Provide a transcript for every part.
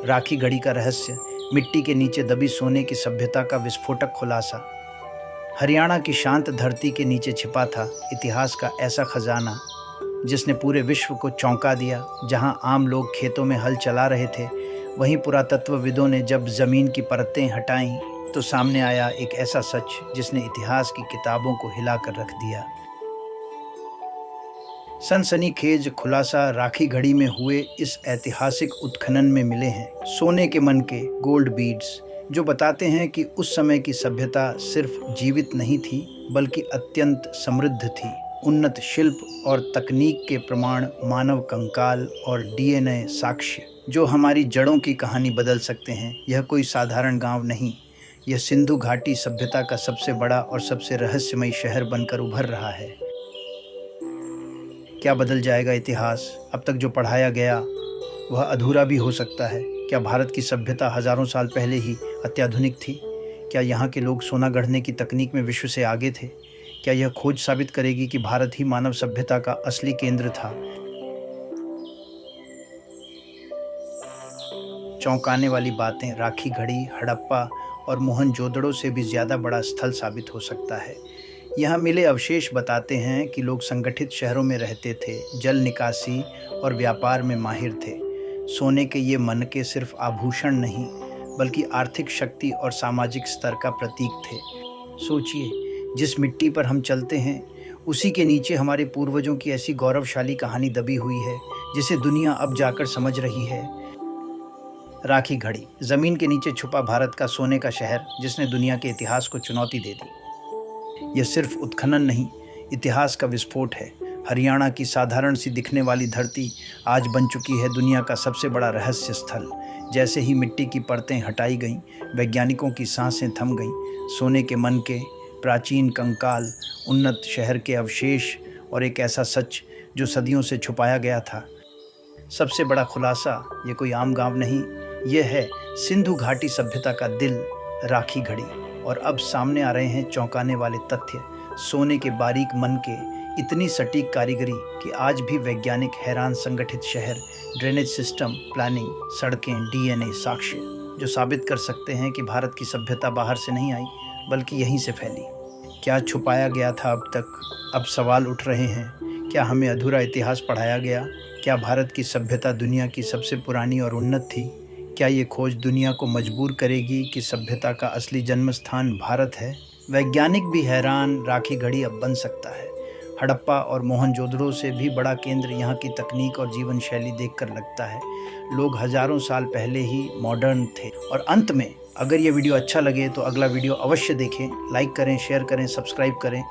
राखी घड़ी का रहस्य, मिट्टी के नीचे दबी सोने की सभ्यता का विस्फोटक खुलासा। हरियाणा की शांत धरती के नीचे छिपा था इतिहास का ऐसा खजाना जिसने पूरे विश्व को चौंका दिया। जहां आम लोग खेतों में हल चला रहे थे, वहीं पुरातत्वविदों ने जब जमीन की परतें हटाईं तो सामने आया एक ऐसा सच जिसने इतिहास की किताबों को हिलाकर रख दिया। सनसनीखेज खुलासा राखी घड़ी में हुए इस ऐतिहासिक उत्खनन में मिले हैं सोने के मन के गोल्ड बीड्स, जो बताते हैं कि उस समय की सभ्यता सिर्फ जीवित नहीं थी बल्कि अत्यंत समृद्ध थी। उन्नत शिल्प और तकनीक के प्रमाण, मानव कंकाल और डीएनए साक्ष्य जो हमारी जड़ों की कहानी बदल सकते हैं। यह कोई साधारण गांव नहीं, यह सिंधु घाटी सभ्यता का सबसे बड़ा और सबसे रहस्यमयी शहर बनकर उभर रहा है। क्या बदल जाएगा इतिहास? अब तक जो पढ़ाया गया वह अधूरा भी हो सकता है। क्या भारत की सभ्यता हजारों साल पहले ही अत्याधुनिक थी? क्या यहाँ के लोग सोना गढ़ने की तकनीक में विश्व से आगे थे? क्या यह खोज साबित करेगी कि भारत ही मानव सभ्यता का असली केंद्र था? चौंकाने वाली बातें, राखी घड़ी हड़प्पा और मोहनजोदड़ो से भी ज़्यादा बड़ा स्थल साबित हो सकता है। यहाँ मिले अवशेष बताते हैं कि लोग संगठित शहरों में रहते थे, जल निकासी और व्यापार में माहिर थे। सोने के ये मनके सिर्फ आभूषण नहीं बल्कि आर्थिक शक्ति और सामाजिक स्तर का प्रतीक थे। सोचिए, जिस मिट्टी पर हम चलते हैं उसी के नीचे हमारे पूर्वजों की ऐसी गौरवशाली कहानी दबी हुई है जिसे दुनिया अब जाकर समझ रही है। राखी घड़ी, जमीन के नीचे छुपा भारत का सोने का शहर जिसने दुनिया के इतिहास को चुनौती दे दी। यह सिर्फ उत्खनन नहीं, इतिहास का विस्फोट है। हरियाणा की साधारण सी दिखने वाली धरती आज बन चुकी है दुनिया का सबसे बड़ा रहस्य स्थल। जैसे ही मिट्टी की परतें हटाई गईं, वैज्ञानिकों की सांसें थम गईं। सोने के मनके, प्राचीन कंकाल, उन्नत शहर के अवशेष और एक ऐसा सच जो सदियों से छुपाया गया था। सबसे बड़ा खुलासा, ये कोई आम गांव नहीं, यह है सिंधु घाटी सभ्यता का दिल, राखी घड़ी। और अब सामने आ रहे हैं चौंकाने वाले तथ्य। सोने के बारीक मनके, इतनी सटीक कारीगरी कि आज भी वैज्ञानिक हैरान। संगठित शहर, ड्रेनेज सिस्टम, प्लानिंग, सड़कें, डीएनए साक्ष्य जो साबित कर सकते हैं कि भारत की सभ्यता बाहर से नहीं आई बल्कि यहीं से फैली। क्या छुपाया गया था अब तक? अब सवाल उठ रहे हैं, क्या हमें अधूरा इतिहास पढ़ाया गया? क्या भारत की सभ्यता दुनिया की सबसे पुरानी और उन्नत थी? क्या ये खोज दुनिया को मजबूर करेगी कि सभ्यता का असली जन्म स्थान भारत है? वैज्ञानिक भी हैरान, राखी घड़ी अब बन सकता है। हड़प्पा और मोहनजोदड़ो से भी बड़ा केंद्र यहाँ की तकनीक और जीवन शैली देखकर लगता है। लोग हजारों साल पहले ही मॉडर्न थे। और अंत में, अगर ये वीडियो अच्छा लगे तो अगला वीडियो अवश्य देखें, लाइक करें, शेयर करें, सब्सक्राइब करें।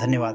धन्यवाद।